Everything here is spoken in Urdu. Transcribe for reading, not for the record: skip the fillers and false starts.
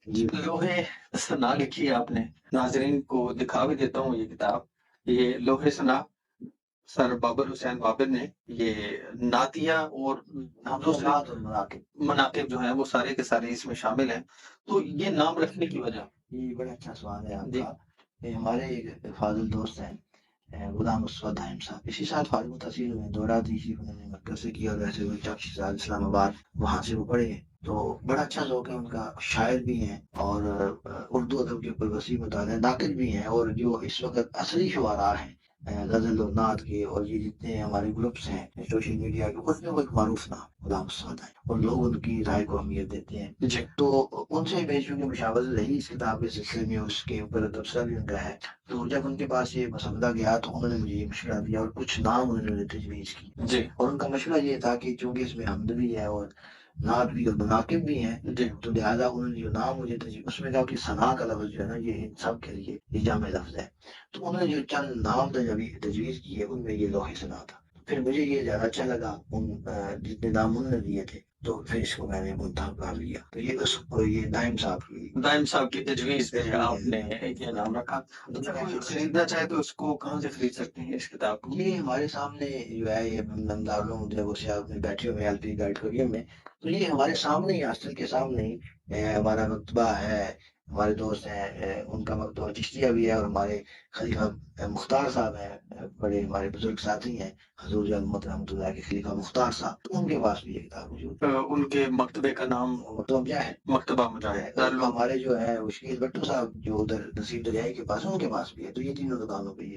جی لوہے ثنا لکھی ہے آپ نے، ناظرین کو دکھا بھی دیتا ہوں یہ کتاب۔ یہ لوہے ثنا سر بابر حسین بابر نے یہ نعتیہ اور دوسرے نامزدات اور مراکب مناقب جو ہیں وہ سارے کے سارے اس میں شامل ہیں۔ تو یہ نام رکھنے کی وجہ؟ یہ بڑا اچھا سوال ہے آپ جی کا۔ یہ ہمارے ایک فاضل دوست ہیں، غلام اسود دائم صاحب، اسی سال فارغ التحصیل ہوئے، دورہ دی تھی انہوں نے مرکز سے کیا، اور ویسے وہ چاکشی سال اسلام آباد وہاں سے وہ پڑھے، تو بڑا اچھا ذوق ہے ان کا، شاعر بھی ہیں اور اردو ادب کے اوپر وسیع مطالعہ، ناقد بھی ہیں، اور جو اس وقت اصلی شعراء ہیں غزل و نعت کے، اور یہ جتنے ہمارے گروپس ہیں سوشل میڈیا کے، اس میں وہ ایک معروف نام غلام اسود ہے، اور لوگ ان کی رائے کو اہمیت دیتے ہیں۔ جی تو ان سے میری چونکہ مشاورت رہی اس کتاب کے سلسلے میں، اس کے اوپر تبصرہ بھی ان کا ہے، تو جب ان کے پاس یہ مسودہ گیا تو انہوں نے مجھے یہ مشورہ دیا، اور کچھ نام انہوں نے تجویز کی، جی اور ان کا مشورہ یہ تھا کہ چونکہ اس میں حمد بھی ہے اور نعت بھی اور مناقب بھی ہیں، جی تو لہٰذا انہوں نے جو نام مجھے تجویز، اس میں کہا کہ ثنا کا لفظ جو ہے نا یہ ان سب کے لیے یہ جامع لفظ ہے، تو انہوں نے جو چند نام تجویز کیے ان میں یہ لوح ثنا تھا۔ پھر مجھے یہ زیادہ اچھا لگا ان جتنے نام انہوں نے دیے تھے، تو پھر اس کو میں نے منتخب کر لیا، تو یہ اس یہ دائم صاحب کی دائم صاحب کی تجویز پہ تجویز آپ نے ہے۔ یہ نام رکھا۔ اچھا، کوئی خریدنا چاہے تو اس کو کہاں سے خرید سکتے ہیں اس کتاب کو؟ یہ ہمارے سامنے جو ہے یہ دارالعلوم جو ہے وہ سیاحت میں بیٹھے ہوئے ہیں الفی گائیڈ کوریئر میں، تو یہ ہمارے سامنے ہی ہاسٹل کے سامنے ہی ہمارا مکتبہ ہے، ہمارے دوست ہیں ان کا مکتبہ چشتیہ بھی ہے، اور ہمارے خلیفہ مختار صاحب ہیں، بڑے ہمارے بزرگ ساتھی ہیں، حضور محمد رحمۃ اللہ کے خلیفہ مختار صاحب، تو ان کے پاس بھی یہ کتاب موجود ہے۔ ان کے مکتبے کا نام مکتبہ کیا ہے؟ مکتبہ مجاہد دارالعلوم۔ ہمارے جو ہے وہ شکیل بٹو صاحب جو ادھر نصیب دریائی کے پاس ہیں، ان کے پاس بھی ہے، تو یہ تینوں دکانوں پہ یہ